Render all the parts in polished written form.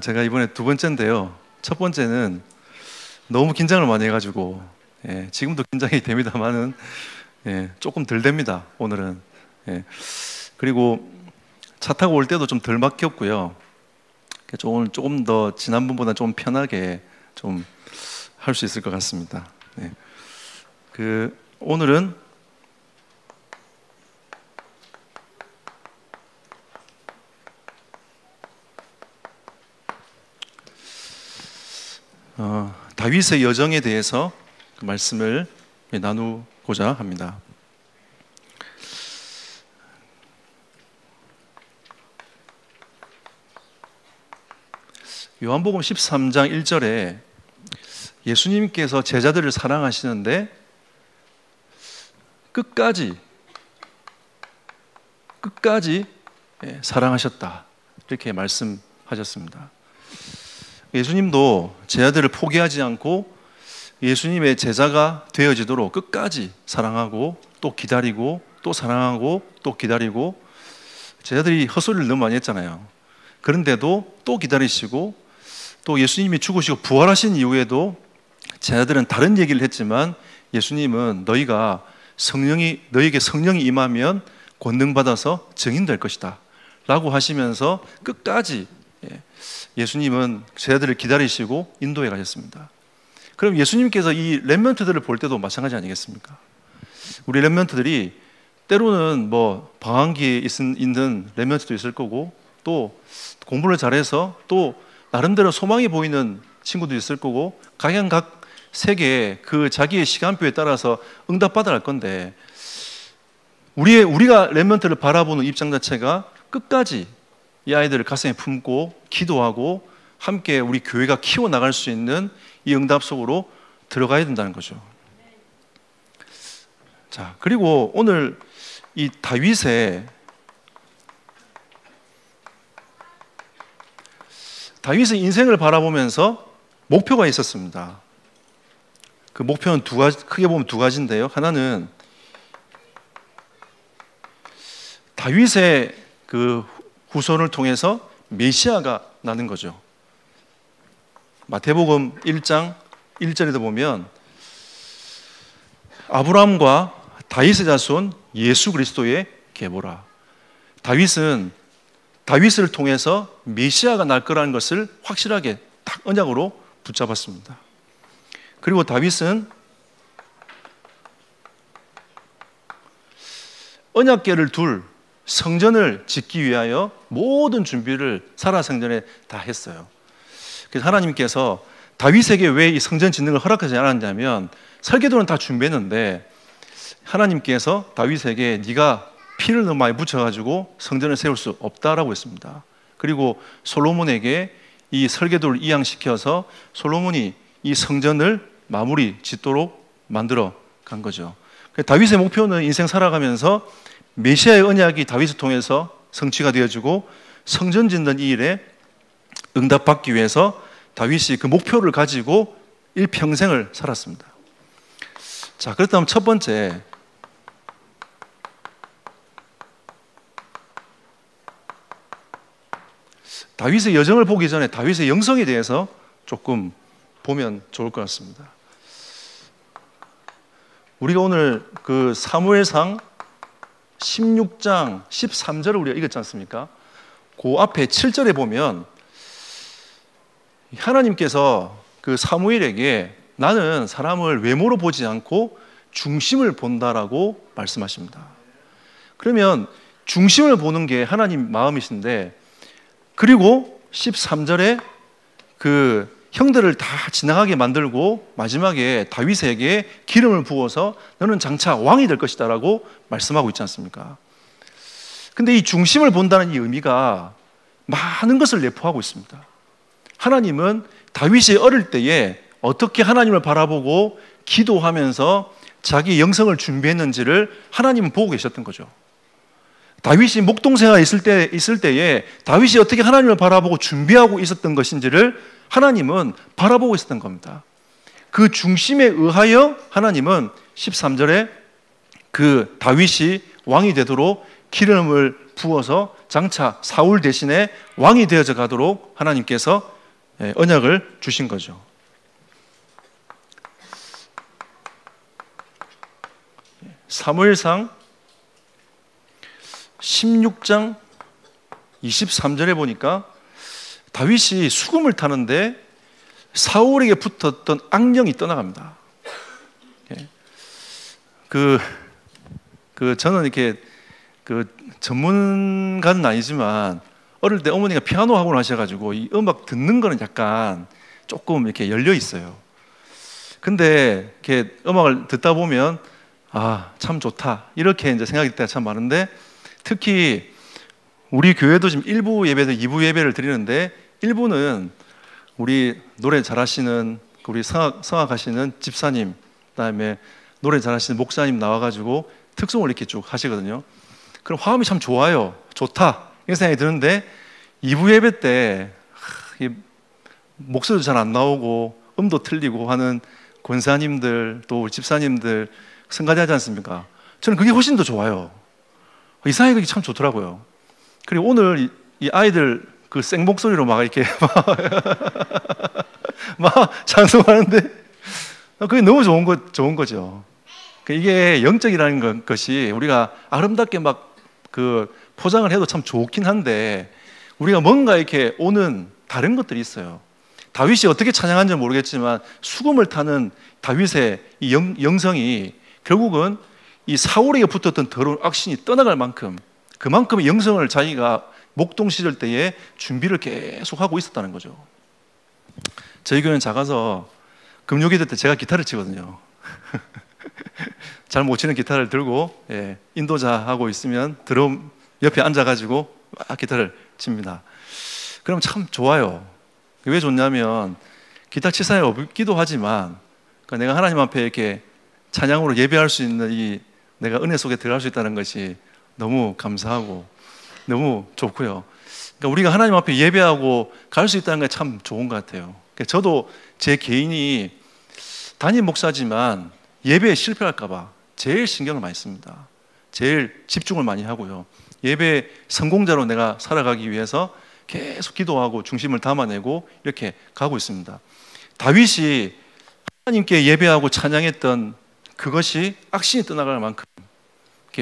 제가 이번에 두 번째인데요. 첫 번째는 너무 긴장을 많이 해가지고, 지금도 긴장이 됩니다만은, 조금 덜 됩니다, 오늘은. 그리고 차 타고 올 때도 좀 덜 막혔고요. 조금 더 지난번보다 좀 편하게 좀 할 수 있을 것 같습니다. 오늘은 다윗의 여정에 대해서 말씀을 나누고자 합니다. 요한복음 13장 1절에 예수님께서 제자들을 사랑하시는데 끝까지 사랑하셨다, 이렇게 말씀하셨습니다. 예수님도 제자들을 포기하지 않고 예수님의 제자가 되어지도록 끝까지 사랑하고 또 기다리고 또 사랑하고 또 기다리고, 제자들이 헛소리를 너무 많이 했잖아요. 그런데도 또 기다리시고, 또 예수님이 죽으시고 부활하신 이후에도 제자들은 다른 얘기를 했지만 예수님은 너에게 성령이 임하면 권능 받아서 증인 될 것이다 라고 하시면서 끝까지 예수님은 제자들을 기다리시고 인도해 가셨습니다. 그럼 예수님께서 이 렘넌트들을 볼 때도 마찬가지 아니겠습니까? 우리 렘넌트들이 때로는 방황기에 있는 렘넌트도 있을 거고, 또 공부를 잘해서 또 나름대로 소망이 보이는 친구도 있을 거고, 각 세계에 자기의 시간표에 따라서 응답받아 갈 건데, 우리가 렘넌트를 바라보는 입장 자체가 끝까지 이 아이들을 가슴에 품고 기도하고 함께 우리 교회가 키워나갈 수 있는 이 응답 속으로 들어가야 된다는 거죠. 자, 그리고 오늘 이 다윗의 인생을 바라보면서 목표가 있었습니다. 그 목표는 크게 보면 두 가지인데요. 하나는 다윗의 후손을 통해서 메시아가 나는 거죠. 마태복음 1장 1절에도 보면 아브라함과 다윗의 자손 예수 그리스도의 계보라. 다윗을 통해서 메시아가 날 거라는 것을 확실하게 딱 언약으로 붙잡았습니다. 그리고 다윗은 언약궤를 둘 성전을 짓기 위하여 모든 준비를 살아생전에 다 했어요. 그래서 하나님께서 다윗에게 왜 이 성전 짓는 걸 허락하지 않았냐면, 설계도는 다 준비했는데 하나님께서 다윗에게 네가 피를 너무 많이 붙여가지고 성전을 세울 수 없다라고 했습니다. 그리고 솔로몬에게 이 설계도를 이양시켜서 솔로몬이 이 성전을 마무리 짓도록 만들어 간 거죠. 다윗의 목표는 인생 살아가면서 메시아의 언약이 다윗을 통해서 성취가 되어지고 성전 짓는 이 일에 응답받기 위해서 다윗이 그 목표를 가지고 일평생을 살았습니다. 자, 그렇다면 첫 번째, 다윗의 여정을 보기 전에 다윗의 영성에 대해서 조금 보면 좋을 것 같습니다. 우리가 오늘 사무엘상 16장 13절을 우리가 읽었지 않습니까? 그 앞에 7절에 보면 하나님께서 사무엘에게 나는 사람을 외모로 보지 않고 중심을 본다라고 말씀하십니다. 그러면 중심을 보는 게 하나님 마음이신데, 그리고 13절에 형들을 다 지나가게 만들고 마지막에 다윗에게 기름을 부어서 너는 장차 왕이 될 것이다 라고 말씀하고 있지 않습니까? 근데 이 중심을 본다는 이 의미가 많은 것을 내포하고 있습니다. 하나님은 다윗이 어릴 때에 어떻게 하나님을 바라보고 기도하면서 자기 영성을 준비했는지를 하나님은 보고 계셨던 거죠. 다윗이 목동생활 있을 때에 다윗이 어떻게 하나님을 바라보고 준비하고 있었던 것인지를 하나님은 바라보고 있었던 겁니다. 그 중심에 의하여 하나님은 13절에 다윗이 왕이 되도록 기름을 부어서 장차 사울 대신에 왕이 되어져 가도록 하나님께서 언약을 주신 거죠. 사무엘상 16장 23절에 보니까 다윗이 수금을 타는데 사울에게 붙었던 악령이 떠나갑니다. 저는 이렇게 전문가는 아니지만 어릴 때 어머니가 피아노 학원을 하셔가지고 이 음악 듣는 거는 약간 조금 이렇게 열려 있어요. 근데 이렇게 음악을 듣다 보면 참 좋다 이렇게 이제 생각이 들 때가 참 많은데, 특히 우리 교회도 지금 1부 예배들 2부 예배를 드리는데 1부는 우리 노래 잘하시는 우리 성악하시는 집사님, 그다음에 노래 잘하시는 목사님 나와가지고 특송을 이렇게 쭉 하시거든요. 그럼 화음이 참 좋아요. 좋다 이런 생각이 드는데 2부 예배 때 목소리도 잘 안 나오고 음도 틀리고 하는 권사님들 또 집사님들 성가대하지 않습니까? 저는 그게 훨씬 더 좋아요. 이상하게 그게 참 좋더라고요. 그리고 오늘 이 아이들 그 생목소리로 막 이렇게 막 찬송하는데 그게 너무 좋은 거죠. 이게 영적이라는 것이 우리가 아름답게 막 포장을 해도 참 좋긴 한데, 우리가 뭔가 이렇게 오는 다른 것들이 있어요. 다윗이 어떻게 찬양한지 모르겠지만 수금을 타는 다윗의 이 영성이 결국은 이 사울에게 붙었던 더러운 악신이 떠나갈 만큼 그만큼의 영성을 자기가 목동 시절 때에 준비를 계속 하고 있었다는 거죠. 저희 교회는 작아서 금요기도 때 제가 기타를 치거든요. 잘 못 치는 기타를 들고 인도자하고 있으면 드럼 옆에 앉아가지고 막 기타를 칩니다. 그럼 참 좋아요. 왜 좋냐면 기타 칠 사람이 없기도 하지만 내가 하나님 앞에 이렇게 찬양으로 예배할 수 있는 이 내가 은혜 속에 들어갈 수 있다는 것이 너무 감사하고 너무 좋고요. 그러니까 우리가 하나님 앞에 예배하고 갈 수 있다는 게 참 좋은 것 같아요. 저도 제 개인이 담임 목사지만 예배에 실패할까 봐 제일 신경을 많이 씁니다. 제일 집중을 많이 하고요. 예배 성공자로 내가 살아가기 위해서 계속 기도하고 중심을 담아내고 이렇게 가고 있습니다. 다윗이 하나님께 예배하고 찬양했던 그것이 악신이 떠나갈 만큼,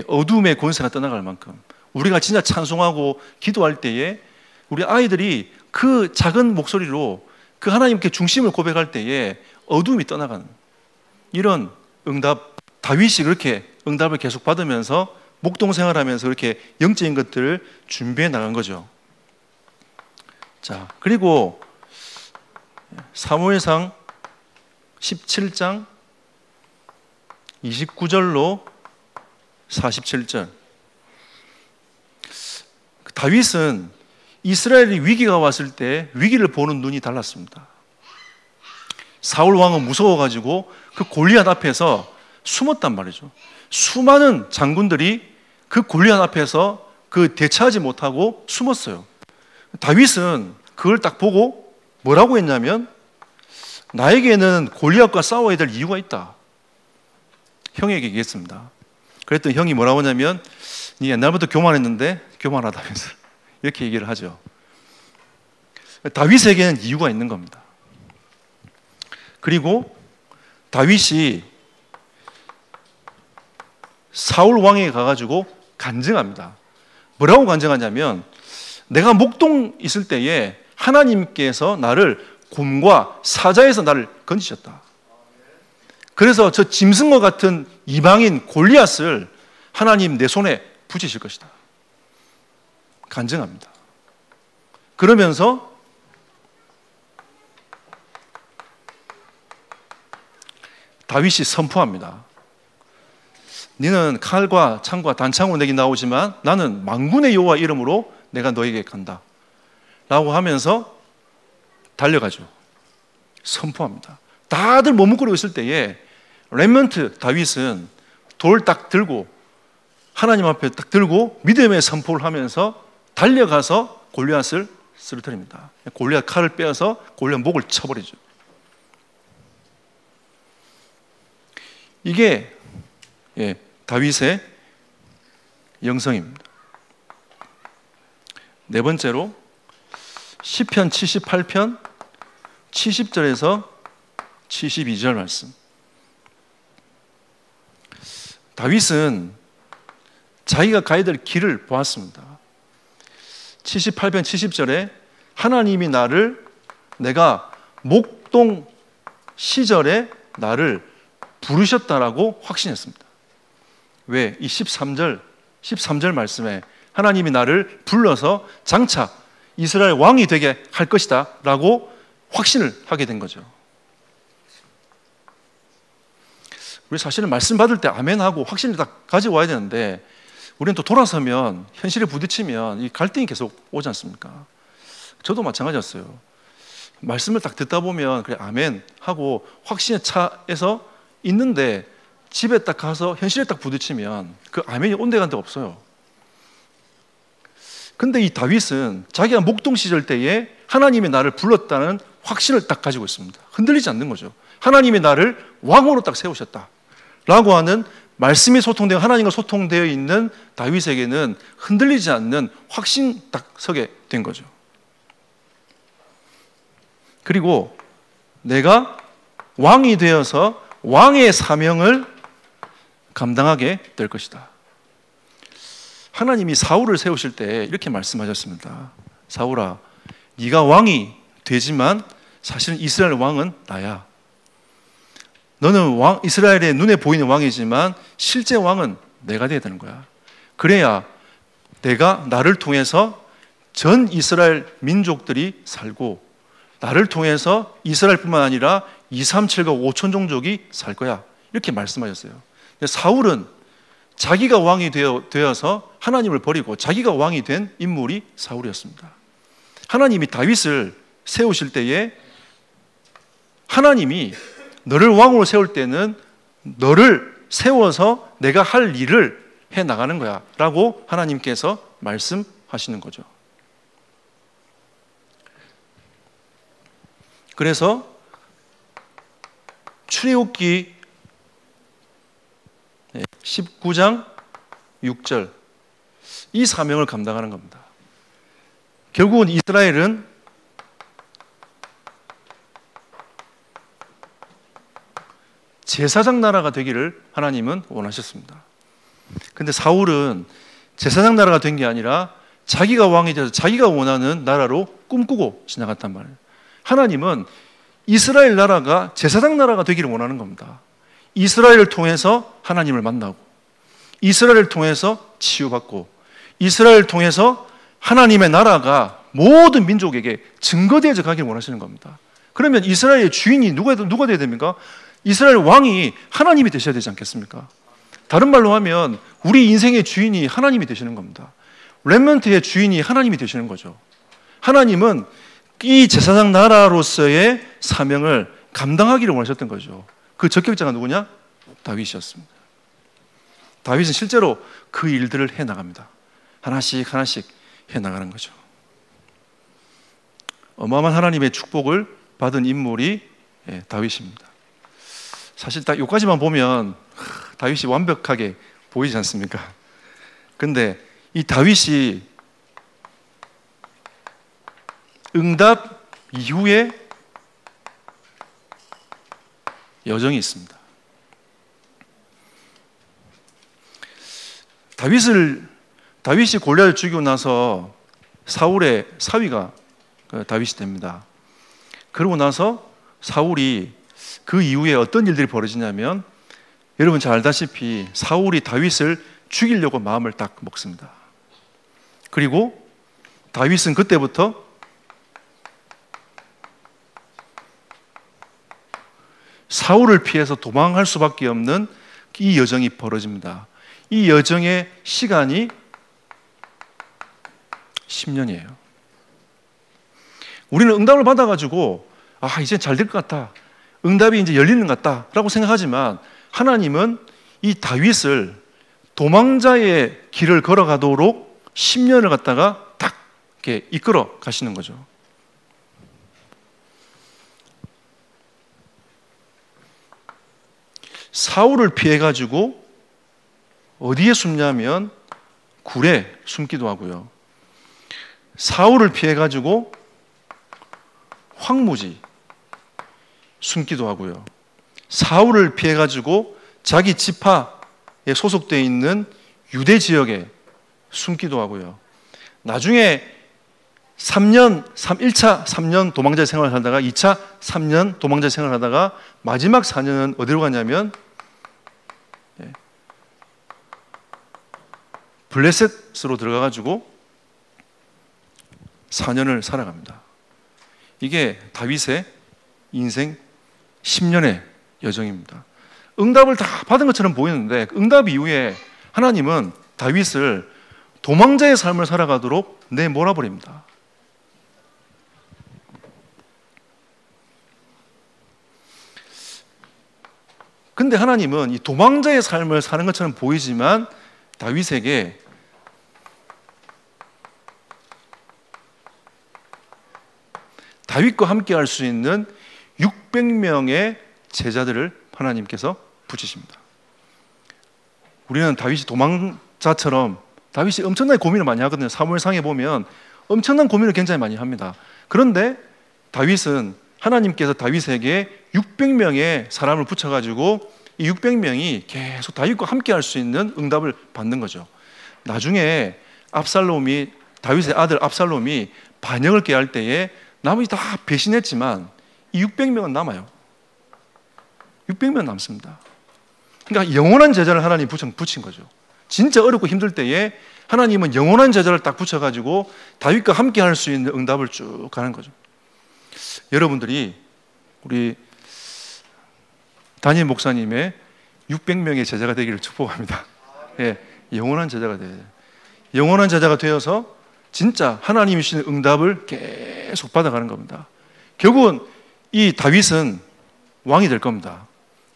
어둠의 권세가 떠나갈 만큼 우리가 진짜 찬송하고 기도할 때에 우리 아이들이 그 작은 목소리로 그 하나님께 중심을 고백할 때에 어둠이 떠나가는 이런 응답, 다윗이 그렇게 응답을 계속 받으면서 목동 생활하면서 그렇게 영적인 것들을 준비해 나간 거죠. 자, 그리고 사무엘상 17장 29절로 47절. 다윗은 이스라엘이 위기가 왔을 때 위기를 보는 눈이 달랐습니다. 사울 왕은 무서워가지고 그 골리앗 앞에서 숨었단 말이죠. 수많은 장군들이 그 골리앗 앞에서 대처하지 못하고 숨었어요. 다윗은 그걸 딱 보고 뭐라고 했냐면, 나에게는 골리앗과 싸워야 될 이유가 있다. 형에게 얘기했습니다. 그랬더니 형이 뭐라고 하냐면, 네 옛날부터 교만했는데 교만하다면서 이렇게 얘기를 하죠. 다윗에게는 이유가 있는 겁니다. 그리고 다윗이 사울 왕에게 가가지고 간증합니다. 뭐라고 간증하냐면, 내가 목동 있을 때에 하나님께서 나를 곰과 사자에서 나를 건지셨다. 그래서 저 짐승과 같은 이방인 골리앗을 하나님 내 손에 붙이실 것이다. 간증합니다. 그러면서 다윗이 선포합니다. 너는 칼과 창과 단창으로 내게 나오지만 나는 만군의 여호와 이름으로 내가 너에게 간다 라고 하면서 달려가죠. 선포합니다. 다들 머뭇거리고 있을 때에 렘넌트 다윗은 돌 딱 들고 하나님 앞에 딱 들고 믿음의 선포를 하면서 달려가서 골리앗을 쓰러뜨립니다. 골리앗 칼을 빼어서 골리앗 목을 쳐버리죠. 이게 다윗의 영성입니다. 네 번째로 시편 78편 70절에서 72절 말씀. 다윗은 자기가 가야 될 길을 보았습니다. 78편 70절에 하나님이 내가 목동 시절에 나를 부르셨다라고 확신했습니다. 왜? 이 13절 말씀에 하나님이 나를 불러서 장차 이스라엘 왕이 되게 할 것이다 라고 확신을 하게 된 거죠. 우리 사실은 말씀 받을 때 아멘하고 확신을 딱 가지고 와야 되는데 우리는 또 돌아서면 현실에 부딪히면 이 갈등이 계속 오지 않습니까? 저도 마찬가지였어요. 말씀을 딱 듣다 보면 그래 아멘 하고 확신에 차에서 있는데 집에 딱 가서 현실에 딱 부딪히면 그 아멘이 온데간데 없어요. 근데 이 다윗은 자기가 목동 시절 때에 하나님이 나를 불렀다는 확신을 딱 가지고 있습니다. 흔들리지 않는 거죠. 하나님이 나를 왕으로 딱 세우셨다 라고 하는 말씀이 소통되어 하나님과 소통되어 있는 다윗에게는 흔들리지 않는 확신 딱 서게 된 거죠. 그리고 내가 왕이 되어서 왕의 사명을 감당하게 될 것이다. 하나님이 사울을 세우실 때 이렇게 말씀하셨습니다. 사울아, 네가 왕이 되지만 사실은 이스라엘 왕은 나야. 너는 이스라엘의 눈에 보이는 왕이지만 실제 왕은 내가 되어야 되는 거야. 그래야 나를 통해서 전 이스라엘 민족들이 살고 나를 통해서 이스라엘뿐만 아니라 2, 3, 7과 5천 종족이 살 거야. 이렇게 말씀하셨어요. 사울은 자기가 왕이 되어서 하나님을 버리고 자기가 왕이 된 인물이 사울이었습니다. 하나님이 다윗을 세우실 때에 하나님이 너를 왕으로 세울 때는 너를 세워서 내가 할 일을 해 나가는 거야 라고 하나님께서 말씀하시는 거죠. 그래서 출애굽기 19장 6절 이 사명을 감당하는 겁니다. 결국은 이스라엘은 제사장 나라가 되기를 하나님은 원하셨습니다. 근데 사울은 제사장 나라가 된 게 아니라 자기가 왕이 돼서 자기가 원하는 나라로 꿈꾸고 지나갔단 말이에요. 하나님은 이스라엘 나라가 제사장 나라가 되기를 원하는 겁니다. 이스라엘을 통해서 하나님을 만나고 이스라엘을 통해서 치유받고 이스라엘을 통해서 하나님의 나라가 모든 민족에게 증거되어져 가기를 원하시는 겁니다. 그러면 이스라엘의 주인이 누가 되어야 됩니까? 이스라엘 왕이 하나님이 되셔야 되지 않겠습니까? 다른 말로 하면 우리 인생의 주인이 하나님이 되시는 겁니다. 렘넌트의 주인이 하나님이 되시는 거죠. 하나님은 이 제사장 나라로서의 사명을 감당하기를 원하셨던 거죠. 그 적격자가 누구냐? 다윗이었습니다. 다윗은 실제로 그 일들을 해나갑니다. 하나씩 하나씩 해나가는 거죠. 어마어마한 하나님의 축복을 받은 인물이 다윗입니다. 사실 딱 여기까지만 보면 다윗이 완벽하게 보이지 않습니까? 근데 이 다윗이 응답 이후에 여정이 있습니다. 다윗이 골리앗을 죽이고 나서 사울의 사위가 다윗이 됩니다. 그러고 나서 사울이 그 이후에 어떤 일들이 벌어지냐면 여러분 잘 알다시피 사울이 다윗을 죽이려고 마음을 딱 먹습니다. 그리고 다윗은 그때부터 사울을 피해서 도망할 수밖에 없는 이 여정이 벌어집니다. 이 여정의 시간이 10년이에요. 우리는 응답을 받아가지고 이제 잘 될 것 같다. 응답이 이제 열리는 것 같다라고 생각하지만 하나님은 이 다윗을 도망자의 길을 걸어가도록 10년을 갖다가 딱 이렇게 이끌어 가시는 거죠. 사울을 피해가지고 어디에 숨냐면 굴에 숨기도 하고요. 사울을 피해가지고 황무지 숨기도 하고요. 사울을 피해가지고 자기 지파에 소속되어 있는 유대 지역에 숨기도 하고요. 나중에 1차 3년 도망자 생활을 하다가 2차 3년 도망자 생활을 하다가 마지막 4년은 어디로 가냐면 블레셋으로 들어가가지고 4년을 살아갑니다. 이게 다윗의 인생 10년의 여정입니다. 응답을 다 받은 것처럼 보이는데 응답 이후에 하나님은 다윗을 도망자의 삶을 살아가도록 내몰아버립니다. 근데 하나님은 이 도망자의 삶을 사는 것처럼 보이지만 다윗에게 다윗과 함께 할 수 있는 600명의 제자들을 하나님께서 붙이십니다. 우리는 다윗이 도망자처럼 다윗이 엄청나게 고민을 많이 하거든요. 사무엘상에 보면 엄청난 고민을 굉장히 많이 합니다. 그런데 다윗은 하나님께서 다윗에게 600명의 사람을 붙여가지고 이 600명이 계속 다윗과 함께 할 수 있는 응답을 받는 거죠. 나중에 다윗의 아들 압살롬이 반역을 깨할 때에 나머지 다 배신했지만 이 600명은 남아요. 600명 남습니다. 그러니까 영원한 제자를 하나님 붙인 거죠. 진짜 어렵고 힘들 때에 하나님은 영원한 제자를 딱 붙여가지고 다윗과 함께 할 수 있는 응답을 쭉 가는 거죠. 여러분들이 우리 담임 목사님의 600명의 제자가 되기를 축복합니다. 예, 영원한 제자가 돼야 돼요. 영원한 제자가 되어서 진짜 하나님이 주시는 응답을 계속 받아가는 겁니다. 결국은 이 다윗은 왕이 될 겁니다.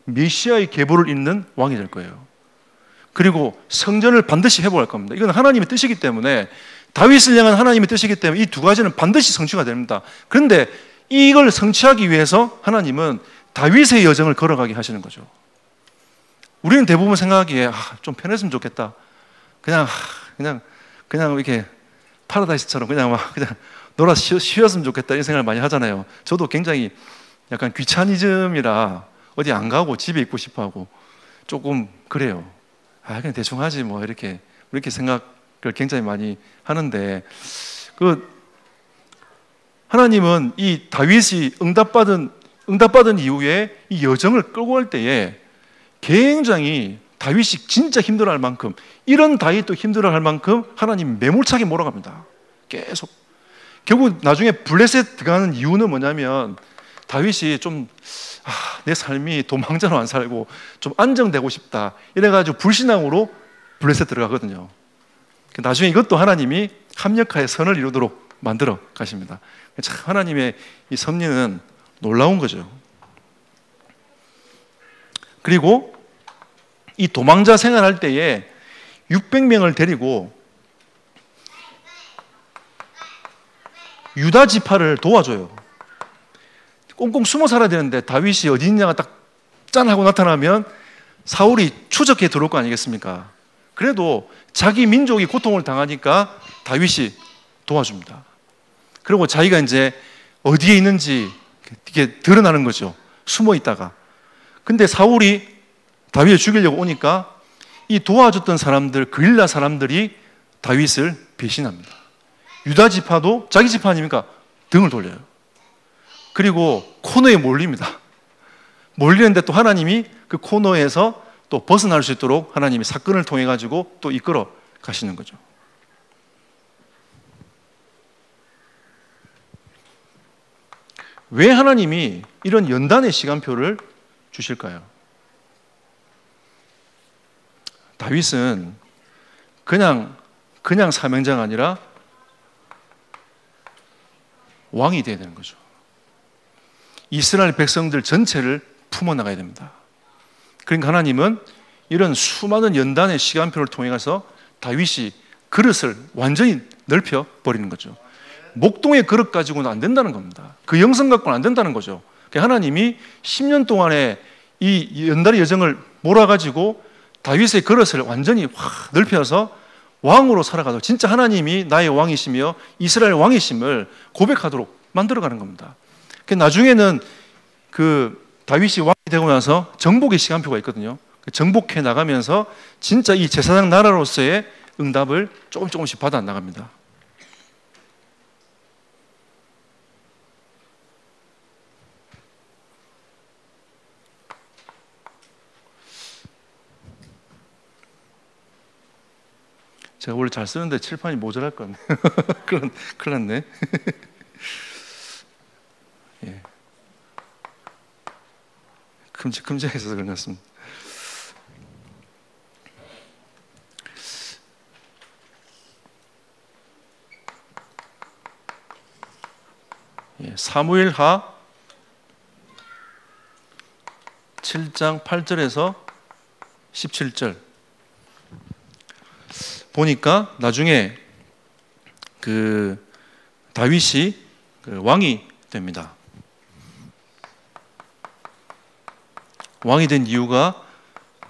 메시아의 계보를 잇는 왕이 될 거예요. 그리고 성전을 반드시 회복할 겁니다. 이건 하나님의 뜻이기 때문에 다윗을 향한 하나님의 뜻이기 때문에 이 두 가지는 반드시 성취가 됩니다. 그런데 이걸 성취하기 위해서 하나님은 다윗의 여정을 걸어가게 하시는 거죠. 우리는 대부분 생각하기에 좀 편했으면 좋겠다. 그냥 이렇게 파라다이스처럼 그냥 놀아 쉬었으면 좋겠다 이런 생각을 많이 하잖아요. 저도 굉장히 약간 귀차니즘이라 어디 안 가고 집에 있고 싶어 하고 조금 그래요. 그냥 대충 하지 뭐 이렇게 생각을 굉장히 많이 하는데 하나님은 이 다윗이 응답받은 이후에 이 여정을 끌고 갈 때에 굉장히 다윗이 진짜 힘들어할 만큼 이런 다윗도 힘들어할 만큼 하나님 매몰차게 몰아갑니다. 계속. 결국 나중에 블레셋 들어가는 이유는 뭐냐면 다윗이 좀 내 삶이 도망자로 안 살고 좀 안정되고 싶다 이래가지고 불신앙으로 블레셋 들어가거든요. 나중에 이것도 하나님이 합력하여 선을 이루도록 만들어 가십니다. 참 하나님의 이 섭리는 놀라운 거죠. 그리고 이 도망자 생활할 때에 600명을 데리고 유다 지파를 도와줘요. 꽁꽁 숨어 살아야 되는데 다윗이 어디 있냐가 딱 짠 하고 나타나면 사울이 추적해 들어올 거 아니겠습니까? 그래도 자기 민족이 고통을 당하니까 다윗이 도와줍니다. 그리고 자기가 이제 어디에 있는지 이게 드러나는 거죠. 숨어 있다가. 근데 사울이 다윗을 죽이려고 오니까 이 도와줬던 사람들, 그릴라 사람들이 다윗을 배신합니다. 유다 지파도 자기 지파 아닙니까? 등을 돌려요. 그리고 코너에 몰립니다. 몰리는데 또 하나님이 그 코너에서 또 벗어날 수 있도록 하나님이 사건을 통해 가지고 또 이끌어 가시는 거죠. 왜 하나님이 이런 연단의 시간표를 주실까요? 다윗은 그냥 사명자가 아니라 왕이 되어야 되는 거죠. 이스라엘 백성들 전체를 품어나가야 됩니다. 그러니까 하나님은 이런 수많은 연단의 시간표를 통해서 다윗이 그릇을 완전히 넓혀 버리는 거죠. 목동의 그릇 가지고는 안 된다는 겁니다. 그 영성 갖고는 안 된다는 거죠. 그러니까 하나님이 10년 동안의 이 연단의 여정을 몰아가지고 다윗의 그릇을 완전히 확 넓혀서 왕으로 살아가도록, 진짜 하나님이 나의 왕이시며 이스라엘 왕이심을 고백하도록 만들어가는 겁니다. 나중에는 그 다윗이 왕이 되고 나서 정복의 시간표가 있거든요. 정복해 나가면서 진짜 이 제사장 나라로서의 응답을 조금씩 받아 나갑니다. 제가 원래 잘 쓰는데 칠판이 모자랄 건 큰일 났네. 예. 큼직해서 그런 것 같습니다. 예, 사무엘하 7장 8절에서 17절 보니까 나중에 그 다윗이 그 왕이 됩니다. 왕이 된 이유가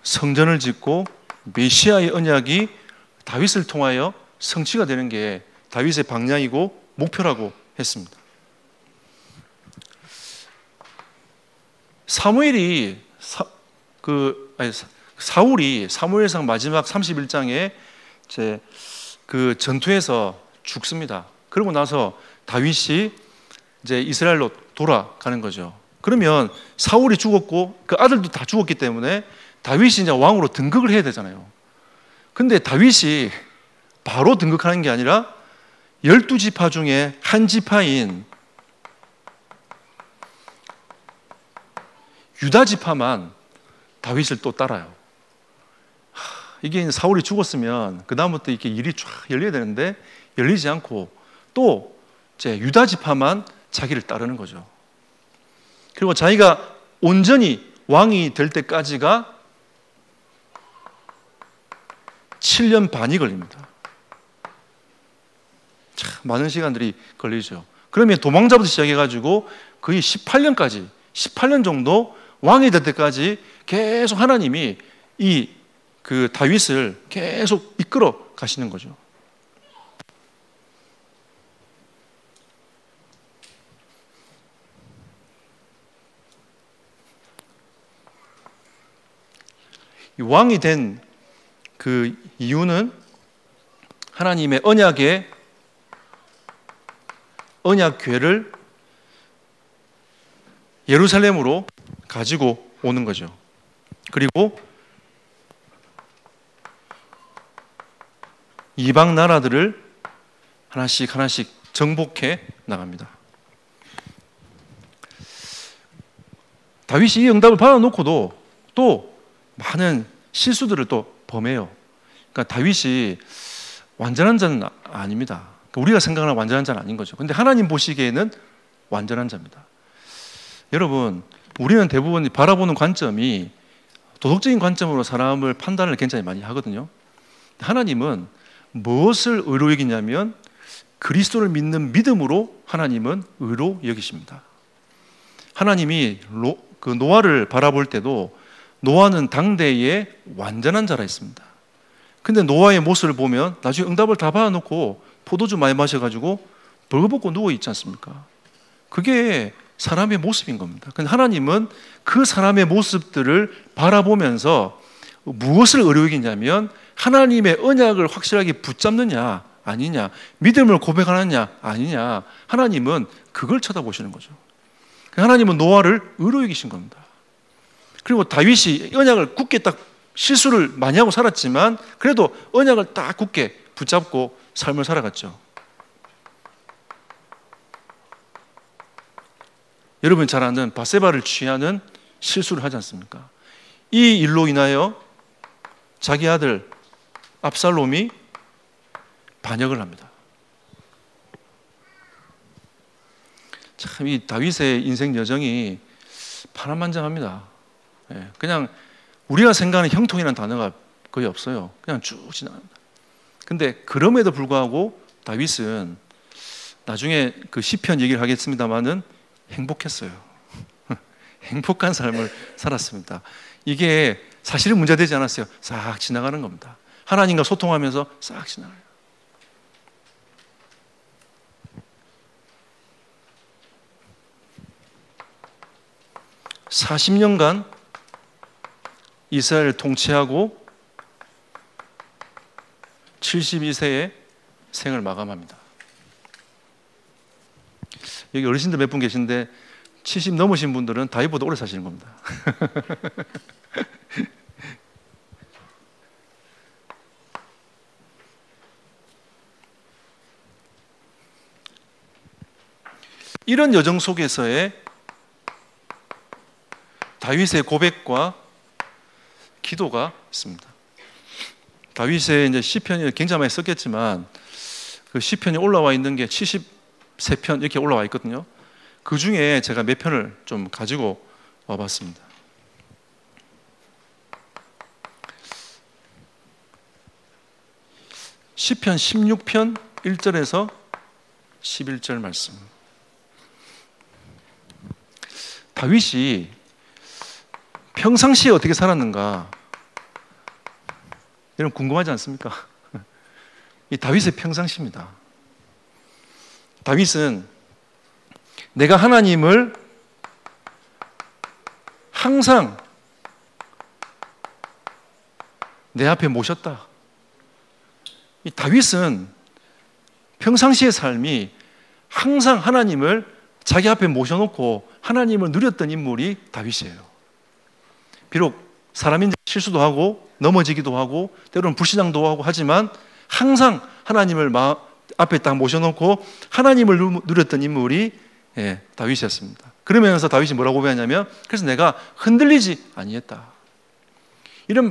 성전을 짓고 메시아의 언약이 다윗을 통하여 성취가 되는 게 다윗의 방향이고 목표라고 했습니다. 사울이 사무엘상 마지막 31장에 그 전투에서 죽습니다. 그러고 나서 다윗이 이제 이스라엘로 돌아가는 거죠. 그러면 사울이 죽었고 그 아들도 다 죽었기 때문에 다윗이 이제 왕으로 등극을 해야 되잖아요. 근데 다윗이 바로 등극하는 게 아니라 12지파 중에 한 지파인 유다 지파만 다윗을 또 따라요. 이게 사울이 죽었으면 그 다음부터 이렇게 일이 쫙 열려야 되는데 열리지 않고 또 이제 유다 지파만 자기를 따르는 거죠. 그리고 자기가 온전히 왕이 될 때까지가 7년 반이 걸립니다. 참 많은 시간들이 걸리죠. 그러면 도망자부터 시작해가지고 거의 18년 정도 왕이 될 때까지 계속 하나님이 그 다윗을 계속 이끌어 가시는 거죠. 이 왕이 된 그 이유는 하나님의 언약궤를 예루살렘으로 가지고 오는 거죠. 그리고 이방 나라들을 하나씩 정복해 나갑니다. 다윗이 이 응답을 받아놓고도 또 많은 실수들을 또 범해요. 그러니까 다윗이 완전한 자는 아닙니다. 그러니까 우리가 생각하는 완전한 자는 아닌 거죠. 근데 하나님 보시기에는 완전한 자입니다. 여러분, 우리는 대부분 바라보는 관점이 도덕적인 관점으로 사람을 판단을 굉장히 많이 하거든요. 하나님은 무엇을 의로 여기냐면 그리스도를 믿는 믿음으로 하나님은 의로 여기십니다. 하나님이 그 노아를 바라볼 때도 노아는 당대의 완전한 자라 했습니다. 근데 노아의 모습을 보면 나중에 응답을 다 받아놓고 포도주 많이 마셔가지고 벌거벗고 누워있지 않습니까? 그게 사람의 모습인 겁니다. 근데 하나님은 그 사람의 모습들을 바라보면서 무엇을 의로 여기냐면 하나님의 언약을 확실하게 붙잡느냐 아니냐, 믿음을 고백하느냐 아니냐, 하나님은 그걸 쳐다보시는 거죠. 하나님은 노아를 의로 여기신 겁니다. 그리고 다윗이 언약을 굳게 딱 실수를 많이 하고 살았지만 그래도 언약을 딱 굳게 붙잡고 삶을 살아갔죠. 여러분 잘 아는 바세바를 취하는 실수를 하지 않습니까? 이 일로 인하여 자기 아들 압살롬이 반역을 합니다. 참 이 다윗의 인생 여정이 파란만장합니다. 그냥 우리가 생각하는 형통이라는 단어가 거의 없어요. 그냥 쭉 지나갑니다. 근데 그럼에도 불구하고 다윗은 나중에 그 시편 얘기를 하겠습니다만은 행복했어요. 행복한 삶을 살았습니다. 이게 사실은 문제되지 않았어요. 싹 지나가는 겁니다. 하나님과 소통하면서 싹 지나가요. (40년간) 이스라엘을 통치하고 72세에 생을 마감합니다. 여기 어르신들 몇 분 계신데 70 넘으신 분들은 다윗보다 오래 사시는 겁니다. 이런 여정 속에서의 다윗의 고백과 기도가 있습니다. 다윗의 이제 시편이 굉장히 많이 썼겠지만 그 시편이 올라와 있는 게 73편 이렇게 올라와 있거든요. 그 중에 제가 몇 편을 좀 가지고 와봤습니다. 시편 16편 1절에서 11절 말씀. 다윗이 평상시에 어떻게 살았는가 여러분 궁금하지 않습니까? 이 다윗의 평상시입니다. 다윗은 내가 하나님을 항상 내 앞에 모셨다. 이 다윗은 평상시의 삶이 항상 하나님을 자기 앞에 모셔놓고 하나님을 누렸던 인물이 다윗이에요. 비록 사람인지 실수도 하고 넘어지기도 하고 때로는 불신앙도 하고 하지만 항상 하나님을 앞에 딱 모셔놓고 하나님을 누렸던 인물이 다윗이었습니다. 그러면서 다윗이 뭐라고 고백하냐면 그래서 내가 흔들리지 아니했다. 이런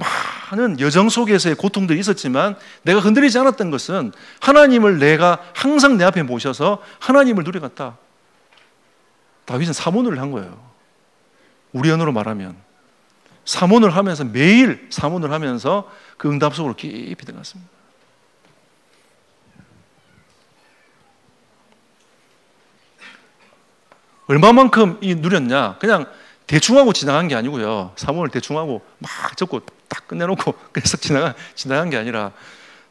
많은 여정 속에서의 고통들이 있었지만 내가 흔들리지 않았던 것은 하나님을 내가 항상 내 앞에 모셔서 하나님을 누려갔다. 다윗은 사모를 한 거예요. 우리 언어로 말하면 사모를 하면서 매일 사모를 하면서 그 응답 속으로 깊이 들어갔습니다. 얼마만큼 누렸냐? 그냥 대충하고 지나간 게 아니고요. 사모를 대충하고 막 적고 딱 끝내놓고 그래서 지나간 게 아니라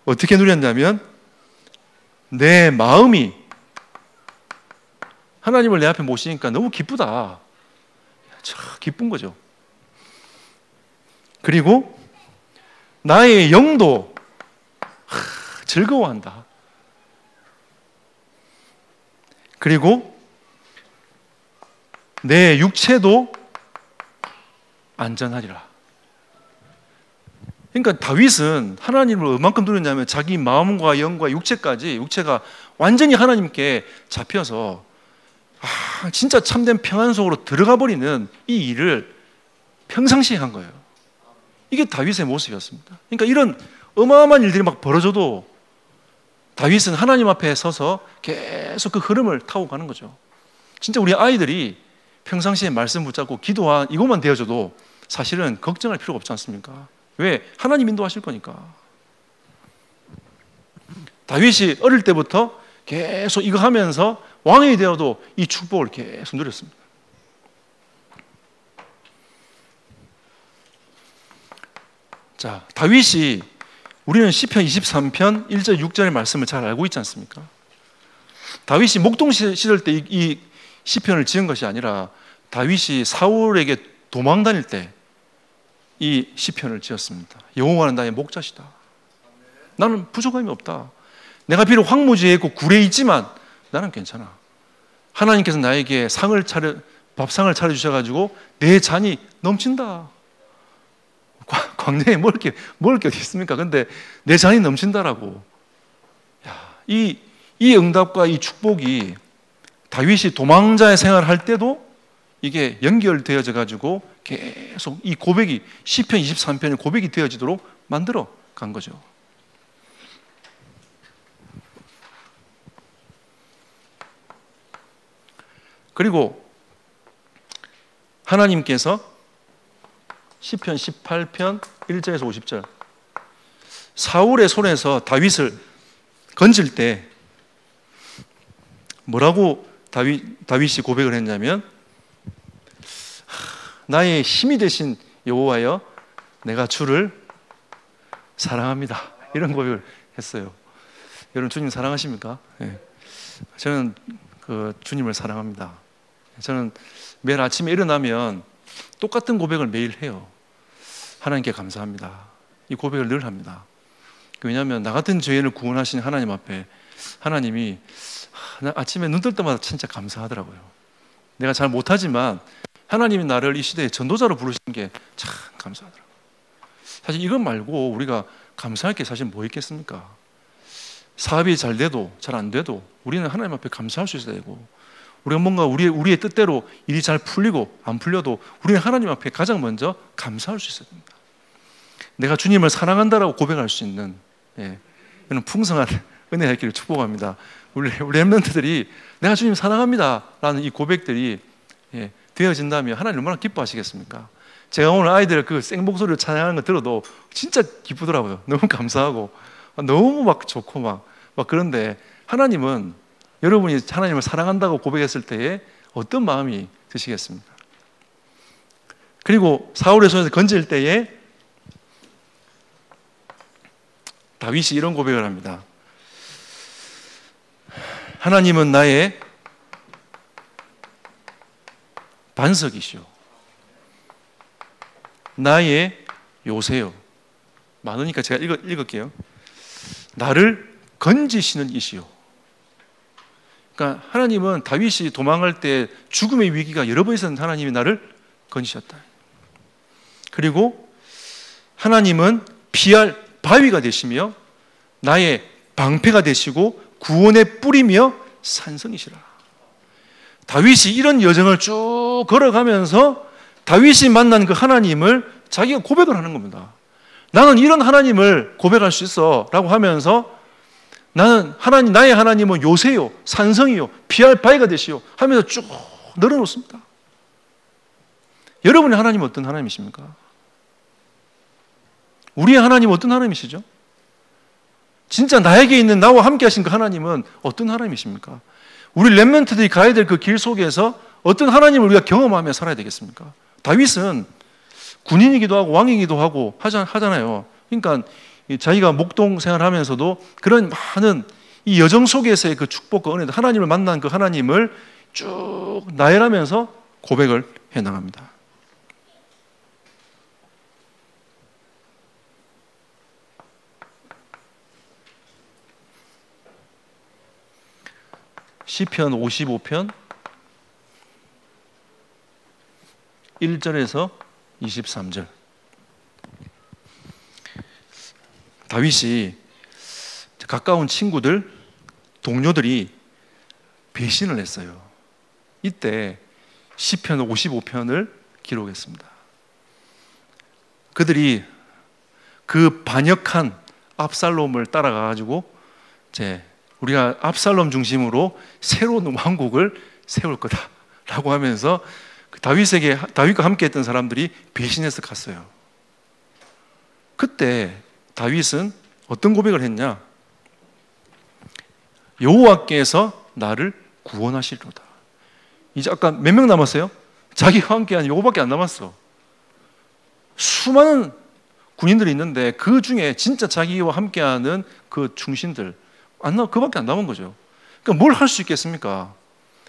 어떻게 누렸냐면 내 마음이 하나님을 내 앞에 모시니까 너무 기쁘다. 참 기쁜 거죠. 그리고 나의 영도 즐거워한다. 그리고 내 육체도 안전하리라. 그러니까 다윗은 하나님을 얼만큼 누렸냐면 자기 마음과 영과 육체까지 육체가 완전히 하나님께 잡혀서 진짜 참된 평안 속으로 들어가 버리는 이 일을 평상시에 한 거예요. 이게 다윗의 모습이었습니다. 그러니까 이런 어마어마한 일들이 막 벌어져도 다윗은 하나님 앞에 서서 계속 그 흐름을 타고 가는 거죠. 진짜 우리 아이들이 평상시에 말씀 붙잡고 기도한 이것만 되어줘도 사실은 걱정할 필요가 없지 않습니까? 왜? 하나님 인도하실 거니까. 다윗이 어릴 때부터 계속 이거 하면서 왕이 되어도 이 축복을 계속 누렸습니다. 자, 다윗이 우리는 시편 23편 1절 6절의 말씀을 잘 알고 있지 않습니까? 다윗이 목동 시절 때 이 시편을 지은 것이 아니라 다윗이 사울에게 도망 다닐 때 이 시편을 지었습니다. 여호와는 나의 목자시다. 나는 부족함이 없다. 내가 비록 황무지에 있고 굴에 있지만 나는 괜찮아. 하나님께서 나에게 밥상을 차려주셔가지고 내 잔이 넘친다. 광야에 먹을 게 어디 있습니까? 근데 내 잔이 넘친다라고. 이 응답과 이 축복이 다윗이 도망자의 생활을 할 때도 이게 연결되어져 가지고 계속 이 고백이 시편 23편의 고백이 되어지도록 만들어 간 거죠. 그리고 하나님께서 시편 18편 1절에서 50절 사울의 손에서 다윗을 건질 때 뭐라고 다윗이 고백을 했냐면 나의 힘이 되신 여호와여 내가 주를 사랑합니다. 이런 고백을 했어요. 여러분 주님 사랑하십니까? 네. 저는 그 주님을 사랑합니다. 저는 매일 아침에 일어나면 똑같은 고백을 매일 해요. 하나님께 감사합니다. 이 고백을 늘 합니다. 왜냐하면 나 같은 죄인을 구원하신 하나님 앞에 하나님이 아침에 눈 뜰 때마다 진짜 감사하더라고요. 내가 잘 못하지만 하나님이 나를 이 시대에 전도자로 부르신 게 참 감사하더라고요. 사실 이것 말고 우리가 감사할 게 사실 뭐 있겠습니까? 사업이 잘 돼도 잘 안 돼도 우리는 하나님 앞에 감사할 수 있어야 되고, 우리가 뭔가 우리의 뜻대로 일이 잘 풀리고 안 풀려도 우리는 하나님 앞에 가장 먼저 감사할 수 있어야 됩니다. 내가 주님을 사랑한다라고 고백할 수 있는, 이런 풍성한 은혜의 길을 축복합니다. 우리 렘넌트들이 내가 주님 사랑합니다 라는 이 고백들이 되어진다면 하나님 얼마나 기뻐하시겠습니까? 제가 오늘 아이들 그 생목소리로 찬양하는 거 들어도 진짜 기쁘더라고요. 너무 감사하고 너무 막 좋고 막 그런데 하나님은, 여러분이 하나님을 사랑한다고 고백했을 때에 어떤 마음이 드시겠습니까? 그리고 사울의 손에서 건질 때에 다윗이 이런 고백을 합니다. 하나님은 나의 반석이시오, 나의 요새요. 많으니까 제가 읽을게요. 나를 건지시는 이시요. 그러니까 하나님은 다윗이 도망갈 때 죽음의 위기가 여러 번 있었는데 하나님이 나를 건지셨다. 그리고 하나님은 피할 바위가 되시며 나의 방패가 되시고 구원의 뿌리며 산성이시라. 다윗이 이런 여정을 쭉 걸어가면서 다윗이 만난 그 하나님을 자기가 고백을 하는 겁니다. 나는 이런 하나님을 고백할 수 있어 라고 하면서 나는 하나님, 나의 하나님은 요새요, 산성이요, 피할 바위가 되시오 하면서 쭉 늘어놓습니다. 여러분의 하나님은 어떤 하나님이십니까? 우리의 하나님은 어떤 하나님이시죠? 진짜 나에게 있는 나와 함께 하신 그 하나님은 어떤 하나님이십니까? 우리 렘넌트들이 가야 될 그 길 속에서 어떤 하나님을 우리가 경험하며 살아야 되겠습니까? 다윗은 군인이기도 하고 왕이기도 하고 하잖아요. 그러니까 자기가 목동 생활하면서도 그런 많은 이 여정 속에서의 그 축복과 은혜도, 하나님을 만난 그 하나님을 쭉 나열하면서 고백을 해나갑니다. 시편 55편 1절에서 23절. 다윗이 가까운 친구들, 동료들이 배신을 했어요. 이때 시편 55편을 기록했습니다. 그들이 그 반역한 압살롬을 따라가가지고 우리가 압살롬 중심으로 새로운 왕국을 세울 거다라고 하면서 다윗과 함께 했던 사람들이 배신해서 갔어요. 그때 다윗은 어떤 고백을 했냐? 여호와께서 나를 구원하시리로다. 이제 아까 몇 명 남았어요? 자기와 함께한 요거밖에 안 남았어. 수많은 군인들이 있는데 그 중에 진짜 자기와 함께하는 그 충신들 그밖에 안 남은 거죠. 그러니까 뭘 할 수 있겠습니까?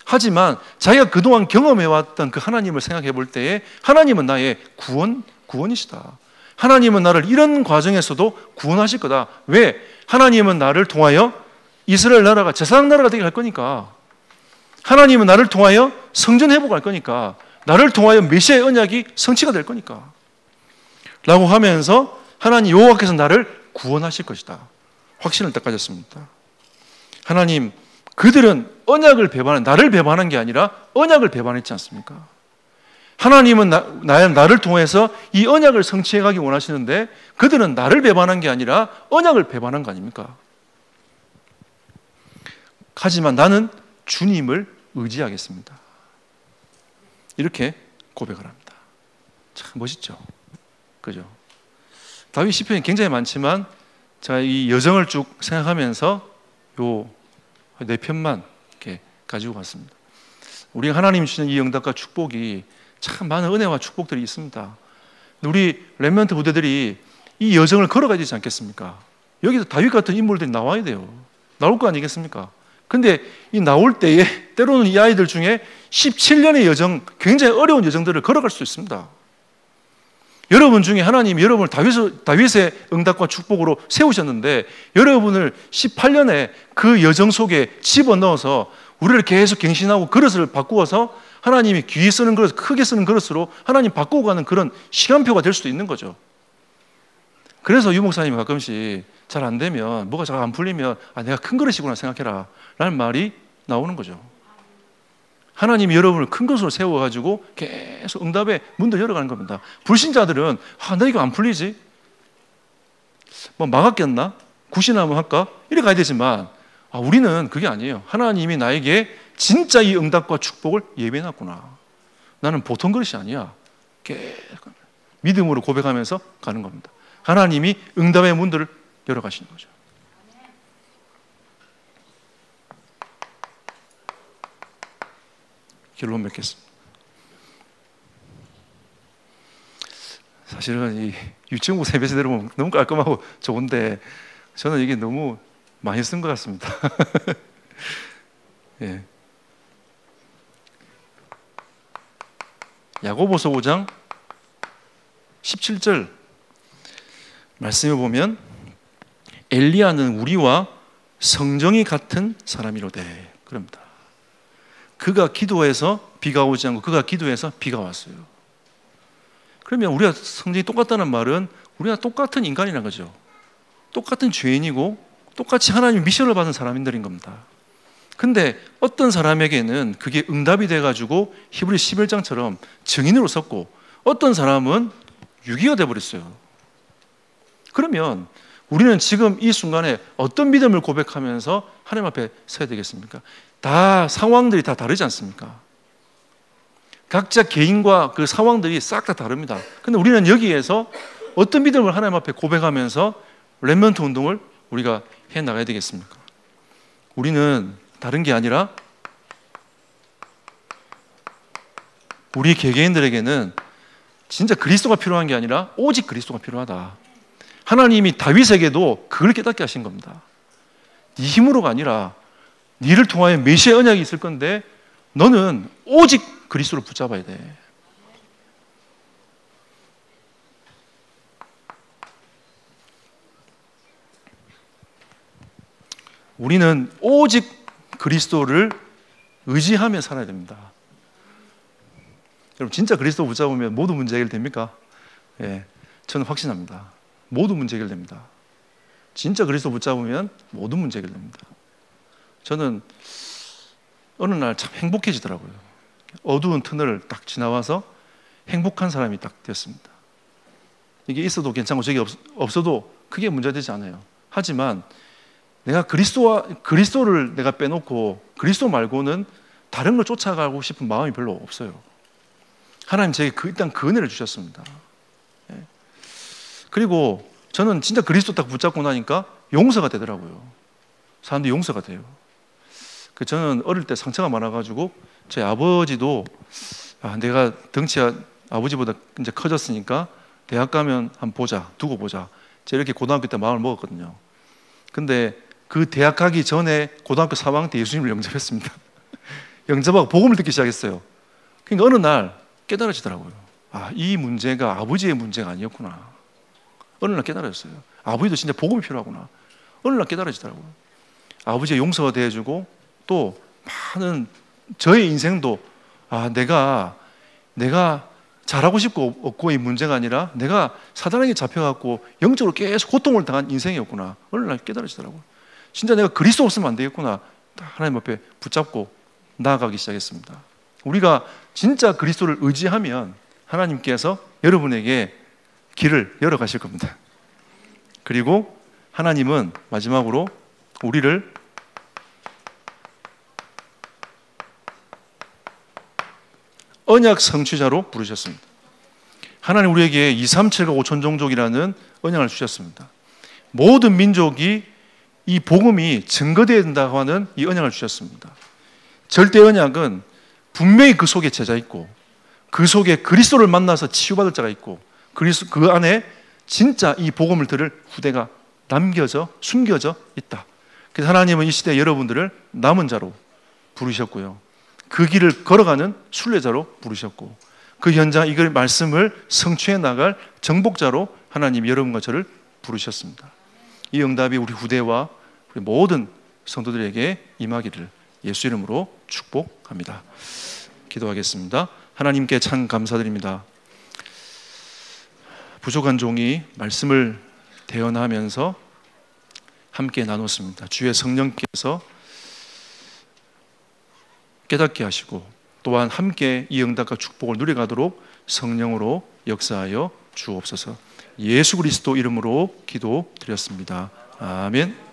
하지만 자기가 그동안 경험해왔던 그 하나님을 생각해 볼 때에 하나님은 나의 구원이시다. 하나님은 나를 이런 과정에서도 구원하실 거다. 왜? 하나님은 나를 통하여 이스라엘 나라가 제사장 나라가 되게 할 거니까. 하나님은 나를 통하여 성전 회복할 거니까. 나를 통하여 메시아의 언약이 성취가 될 거니까. 라고 하면서 하나님 여호와께서 나를 구원하실 것이다. 확신을 딱 가졌습니다. 하나님, 그들은 언약을 나를 배반한 게 아니라 언약을 배반했지 않습니까? 하나님은 나를 통해서 이 언약을 성취해 가기 원하시는데 그들은 나를 배반한 게 아니라 언약을 배반한 거 아닙니까? 하지만 나는 주님을 의지하겠습니다. 이렇게 고백을 합니다. 참 멋있죠? 그죠? 다윗 시편이 굉장히 많지만 제가 이 여정을 쭉 생각하면서 요 4편만 이렇게 가지고 갔습니다. 우리가 하나님이 주시는 이 응답과 축복이 참 많은 은혜와 축복들이 있습니다. 우리 렘넌트 부대들이 이 여정을 걸어가야 되지 않겠습니까? 여기서 다윗 같은 인물들이 나와야 돼요. 나올 거 아니겠습니까? 근데 이 나올 때에 때로는 이 아이들 중에 17년의 여정, 굉장히 어려운 여정들을 걸어갈 수 있습니다. 여러분 중에 하나님이 여러분을 다윗의 응답과 축복으로 세우셨는데 여러분을 18년의 그 여정 속에 집어넣어서 우리를 계속 갱신하고 그릇을 바꾸어서 하나님이 귀히 쓰는 그릇, 크게 쓰는 그릇으로 하나님 바꾸고 가는 그런 시간표가 될 수도 있는 거죠. 그래서 유 목사님이 가끔씩 잘 안 되면, 뭐가 잘 안 풀리면 내가 큰 그릇이구나 생각해라 라는 말이 나오는 거죠. 하나님이 여러분을 큰 것으로 세워가지고 계속 응답의 문을 열어가는 겁니다. 불신자들은 나 이거 안 풀리지? 뭐 막았겠나? 굿이나 한번 할까? 이렇게 가야 되지만 우리는 그게 아니에요. 하나님이 나에게 진짜 이 응답과 축복을 예배해놨구나. 나는 보통 그릇이 아니야. 계속 믿음으로 고백하면서 가는 겁니다. 하나님이 응답의 문들을 열어가시는 거죠. 결론 맺겠습니다. 사실은 이 유치원부 세배세 들으면 너무 깔끔하고 좋은데 저는 이게 너무 많이 쓴 것 같습니다. 예. 야고보서 5장 17절 말씀을 보면 엘리야는 우리와 성정이 같은 사람이로되 그럽니다. 그가 기도해서 비가 오지 않고 그가 기도해서 비가 왔어요. 그러면 우리가 성정이 똑같다는 말은 우리가 똑같은 인간이라는 거죠. 똑같은 죄인이고 똑같이 하나님 미션을 받은 사람들인 겁니다. 근데 어떤 사람에게는 그게 응답이 돼가지고 히브리 11장처럼 증인으로 섰고 어떤 사람은 유기가 돼버렸어요. 그러면 우리는 지금 이 순간에 어떤 믿음을 고백하면서 하나님 앞에 서야 되겠습니까? 다 상황들이 다 다르지 않습니까? 각자 개인과 그 상황들이 싹 다 다릅니다. 근데 우리는 여기에서 어떤 믿음을 하나님 앞에 고백하면서 렘넌트 운동을 우리가 해 나가야 되겠습니까? 우리는 다른 게 아니라 우리 개개인들에게는 진짜 그리스도가 필요한 게 아니라 오직 그리스도가 필요하다. 하나님이 다윗에게도 그걸 깨닫게 하신 겁니다. 네 힘으로가 아니라 네를 통하여 메시아 언약이 있을 건데 너는 오직 그리스도를 붙잡아야 돼. 우리는 오직 그리스도를 의지하며 살아야 됩니다. 여러분 진짜 그리스도 붙잡으면 모든 문제 해결됩니까? 예, 저는 확신합니다. 모든 문제 해결됩니다. 진짜 그리스도 붙잡으면 모든 문제 해결됩니다. 저는 어느 날 참 행복해지더라고요. 어두운 터널을 딱 지나와서 행복한 사람이 딱 되었습니다. 이게 있어도 괜찮고 저게 없어도 크게 문제되지 않아요. 하지만 내가 그리스도를 내가 빼놓고 그리스도 말고는 다른 걸 쫓아가고 싶은 마음이 별로 없어요. 하나님 제게 일단 그 은혜를 주셨습니다. 그리고 저는 진짜 그리스도 딱 붙잡고 나니까 용서가 되더라고요. 사람들이 용서가 돼요. 저는 어릴 때 상처가 많아가지고 저희 아버지도 내가 덩치가 아버지보다 이제 커졌으니까 대학 가면 한번 보자, 두고 보자. 제가 이렇게 고등학교 때 마음을 먹었거든요. 근데 그 대학 가기 전에 고등학교 3학년 때 예수님을 영접했습니다. 영접하고 복음을 듣기 시작했어요. 그러니까 어느 날 깨달아지더라고요. 이 문제가 아버지의 문제가 아니었구나. 어느 날 깨달아졌어요. 아버지도 진짜 복음이 필요하구나. 어느 날 깨달아지더라고요. 아버지의 용서가 대해주고 또 많은 저의 인생도 내가 잘하고 싶고 없고의 문제가 아니라 내가 사단에게 잡혀갖고 영적으로 계속 고통을 당한 인생이었구나. 어느 날 깨달아지더라고요. 진짜 내가 그리스도 없으면 안 되겠구나. 하나님 앞에 붙잡고 나아가기 시작했습니다. 우리가 진짜 그리스도를 의지하면 하나님께서 여러분에게 길을 열어가실 겁니다. 그리고 하나님은 마지막으로 우리를 언약 성취자로 부르셨습니다. 하나님 우리에게 2, 3, 7과 5천 종족이라는 언약을 주셨습니다. 모든 민족이 이 복음이 증거되어야 된다고 하는 이 언약을 주셨습니다. 절대 언약은 분명히 그 속에 제자 있고 그 속에 그리스도를 만나서 치유받을 자가 있고 그 안에 진짜 이 복음을 들을 후대가 남겨져 숨겨져 있다. 그래서 하나님은 이 시대 여러분들을 남은 자로 부르셨고요, 그 길을 걸어가는 순례자로 부르셨고, 그 현장 이걸 말씀을 성취해 나갈 정복자로 하나님 여러분과 저를 부르셨습니다. 이 응답이 우리 후대와 우리 모든 성도들에게 임하기를 예수 이름으로 축복합니다. 기도하겠습니다. 하나님께 참 감사드립니다. 부족한 종이 말씀을 대언하면서 함께 나눴습니다. 주의 성령께서 깨닫게 하시고 또한 함께 이 응답과 축복을 누려가도록 성령으로 역사하여 주옵소서. 예수 그리스도 이름으로 기도드렸습니다. 아멘.